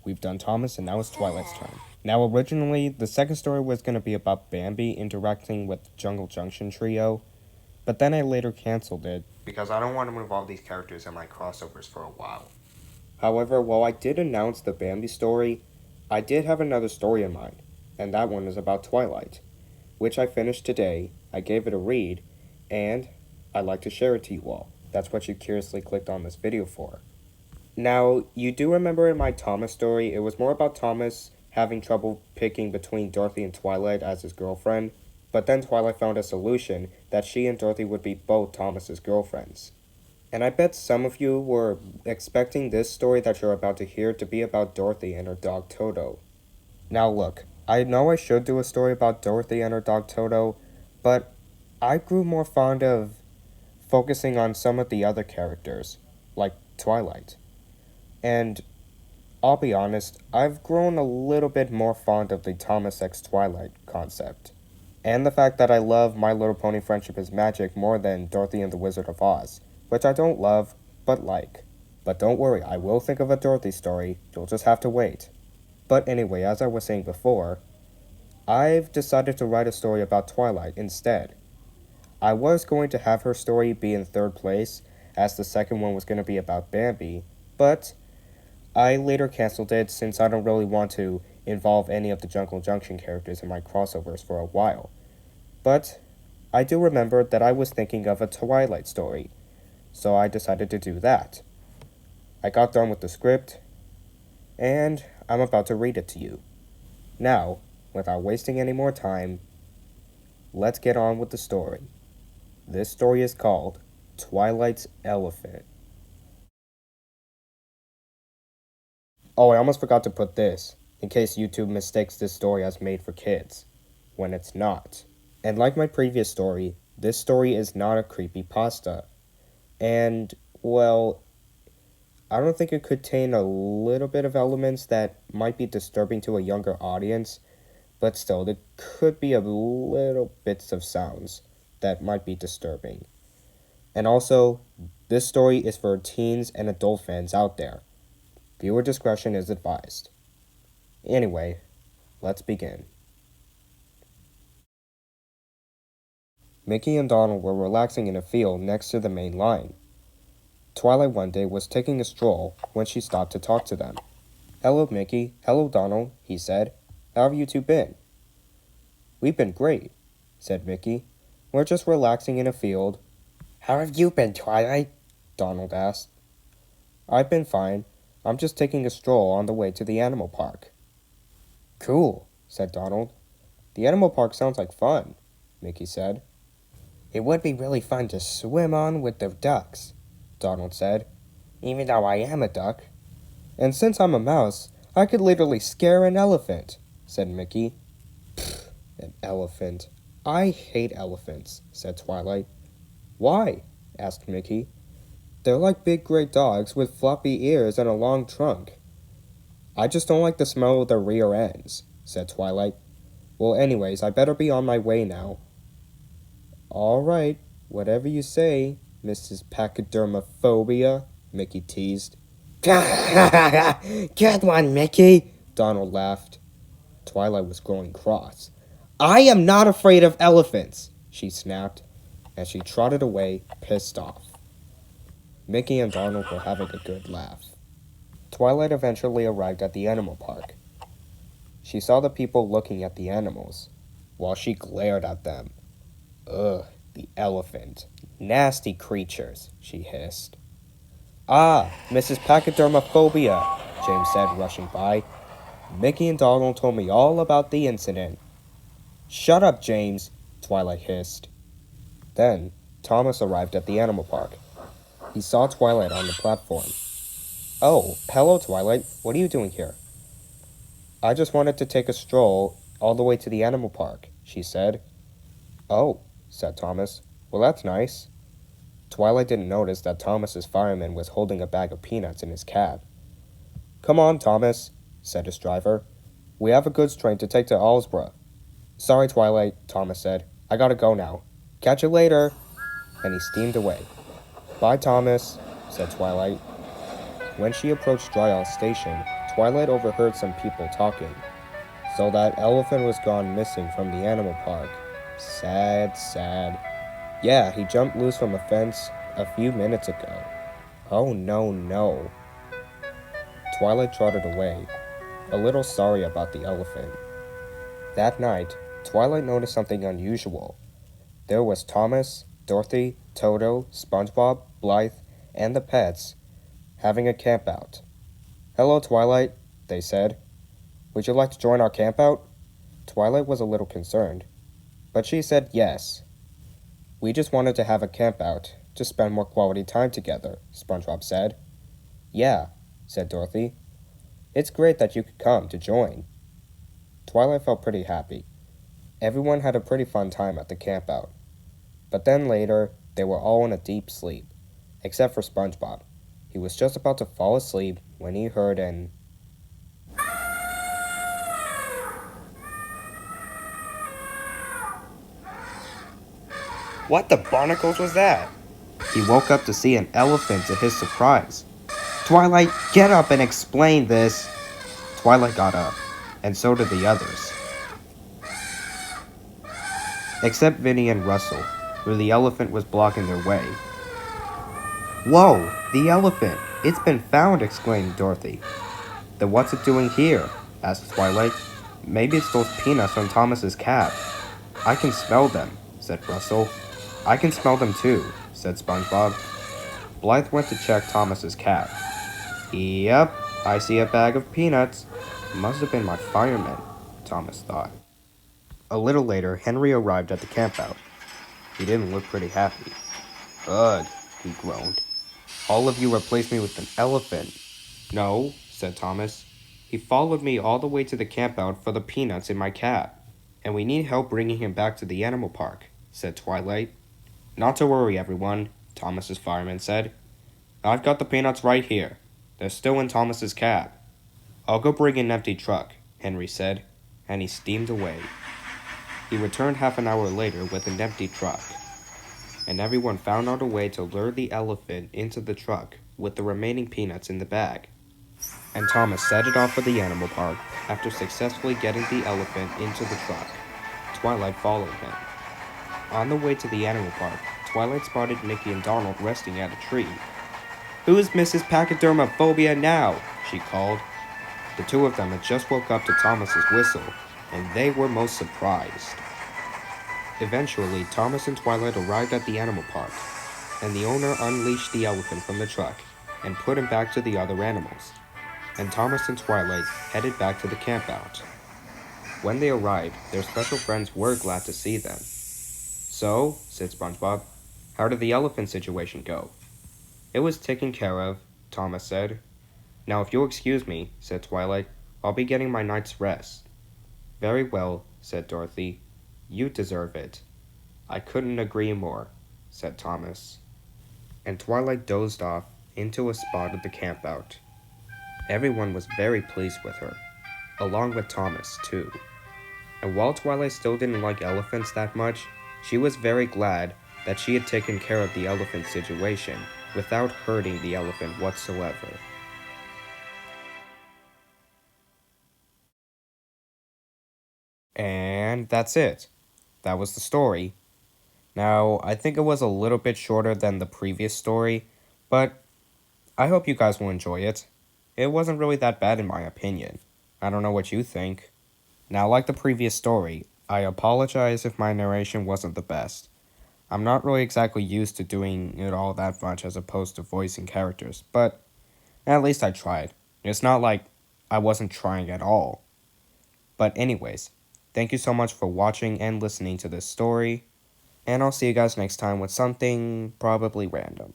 We've done Thomas, and now it's Twilight's turn. Now, originally, the second story was going to be about Bambi interacting with the Junction trio, but then I later canceled it because I don't want to involve these characters in my crossovers for a while. However, while I did announce the Bambi story, I did have another story in mind, and that one is about Twilight, which I finished today. I gave it a read, and I'd like to share it to you all. That's what you curiously clicked on this video for. Now, you do remember in my Thomas story, it was more about Thomas having trouble picking between Dorothy and Twilight as his girlfriend, but then Twilight found a solution that she and Dorothy would be both Thomas's girlfriends. And I bet some of you were expecting this story that you're about to hear to be about Dorothy and her dog Toto. Now look, I know I should do a story about Dorothy and her dog Toto, but I grew more fond of focusing on some of the other characters, like Twilight. And I'll be honest, I've grown a little bit more fond of the Thomas X Twilight concept. And the fact that I love My Little Pony Friendship is Magic more than Dorothy and the Wizard of Oz, which I don't love, but like. But don't worry, I will think of a Dorothy story, you'll just have to wait. But anyway, as I was saying before, I've decided to write a story about Twilight instead. I was going to have her story be in third place, as the second one was going to be about Bambi, but I later canceled it since I don't really want to involve any of the Junction characters in my crossovers for a while. But I do remember that I was thinking of a Twilight story, so I decided to do that. I got done with the script, and I'm about to read it to you. Now, without wasting any more time, let's get on with the story. This story is called Twilight's Elephant. Oh, I almost forgot to put this, in case YouTube mistakes this story as made for kids, when it's not. And like my previous story, this story is not a creepypasta. And, well, I don't think it could contain a little bit of elements that might be disturbing to a younger audience, but still, there could be a little bits of sounds that might be disturbing. And also, this story is for teens and adult fans out there. Viewer discretion is advised. Anyway, let's begin. Mickey and Donald were relaxing in a field next to the main line. Twilight one day was taking a stroll when she stopped to talk to them. "Hello, Mickey. Hello, Donald," he said. "How have you two been?" "We've been great," said Mickey. "We're just relaxing in a field." "How have you been, Twilight?" Donald asked. "I've been fine. I'm just taking a stroll on the way to the animal park." "Cool," said Donald. "The animal park sounds like fun," Mickey said. "It would be really fun to swim on with the ducks," Donald said. "Even though I am a duck." "And since I'm a mouse, I could literally scare an elephant," said Mickey. "Pfft, an elephant. I hate elephants," said Twilight. "Why?" asked Mickey. "They're like big gray dogs with floppy ears and a long trunk." "I just don't like the smell of their rear ends," said Twilight. "Well, anyways, I better be on my way now." "All right, whatever you say, Mrs. Pachydermophobia," Mickey teased. "Good one, Mickey," Donald laughed. Twilight was growing cross. "I am not afraid of elephants," she snapped, and she trotted away, pissed off. Mickey and Donald were having a good laugh. Twilight eventually arrived at the animal park. She saw the people looking at the animals, while she glared at them. "Ugh, the elephant. Nasty creatures," she hissed. "Ah, Mrs. Pachydermophobia," James said, rushing by. "Mickey and Donald told me all about the incident." "Shut up, James," Twilight hissed. Then, Thomas arrived at the animal park. He saw Twilight on the platform. "Oh, hello, Twilight. What are you doing here?" "I just wanted to take a stroll all the way to the animal park," she said. "Oh," said Thomas. "Well, that's nice." Twilight didn't notice that Thomas's fireman was holding a bag of peanuts in his cab. "Come on, Thomas," said his driver. "We have a goods train to take to Allsborough." "Sorry, Twilight," Thomas said. "I gotta go now. Catch you later." And he steamed away. "Bye, Thomas," said Twilight. When she approached Dry Isle Station, Twilight overheard some people talking. So that elephant was gone missing from the animal park. Sad, sad. Yeah, he jumped loose from a fence a few minutes ago. Oh no, no. Twilight trotted away, a little sorry about the elephant. That night, Twilight noticed something unusual. There was Thomas, Dorothy, Toto, SpongeBob, Blythe, and the pets having a campout. Hello, Twilight, they said. Would you like to join our campout? Twilight was a little concerned, but she said yes. We just wanted to have a campout to spend more quality time together, SpongeBob said. Yeah, said Dorothy. It's great that you could come to join. Twilight felt pretty happy. Everyone had a pretty fun time at the campout. But then later, they were all in a deep sleep, except for SpongeBob. He was just about to fall asleep when he heard an... What the barnacles was that? He woke up to see an elephant to his surprise. Twilight, get up and explain this. Twilight got up, and so did the others. Except Vinny and Russell, where the elephant was blocking their way. Whoa, the elephant! It's been found, exclaimed Dorothy. Then what's it doing here? Asked Twilight. Maybe it's those peanuts from Thomas's cap. I can smell them, said Russell. I can smell them too, said SpongeBob. Blythe went to check Thomas's cap. Yep, I see a bag of peanuts. Must have been my fireman, Thomas thought. A little later, Henry arrived at the campout. He didn't look pretty happy. Ugh, he groaned. All of you replaced me with an elephant. No, said Thomas. He followed me all the way to the campout for the peanuts in my cap. And we need help bringing him back to the animal park, said Twilight. Not to worry, everyone, Thomas's fireman said. I've got the peanuts right here. They're still in Thomas's cap. I'll go bring an empty truck, Henry said, and he steamed away. He returned half an hour later with an empty truck, and everyone found out a way to lure the elephant into the truck with the remaining peanuts in the bag. And Thomas set it off for the animal park after successfully getting the elephant into the truck. Twilight followed him. On the way to the animal park, Twilight spotted Mickey and Donald resting at a tree. Who's Mrs. Pachydermophobia now? She called. The two of them had just woke up to Thomas's whistle, and they were most surprised. Eventually, Thomas and Twilight arrived at the animal park, and the owner unleashed the elephant from the truck and put him back to the other animals. And Thomas and Twilight headed back to the campout. When they arrived, their special friends were glad to see them. So, said SpongeBob, how did the elephant situation go? It was taken care of, Thomas said. Now if you'll excuse me, said Twilight, I'll be getting my night's rest. Very well, said Dorothy. You deserve it. I couldn't agree more, said Thomas. And Twilight dozed off into a spot at the campout. Everyone was very pleased with her, along with Thomas, too. And while Twilight still didn't like elephants that much, she was very glad that she had taken care of the elephant situation without hurting the elephant whatsoever. And that's it. That was the story. Now, I think it was a little bit shorter than the previous story, but I hope you guys will enjoy it. It wasn't really that bad in my opinion. I don't know what you think. Now, like the previous story, I apologize if my narration wasn't the best. I'm not really exactly used to doing it all that much as opposed to voicing characters, but at least I tried. It's not like I wasn't trying at all. But anyways, thank you so much for watching and listening to this story, and I'll see you guys next time with something probably random.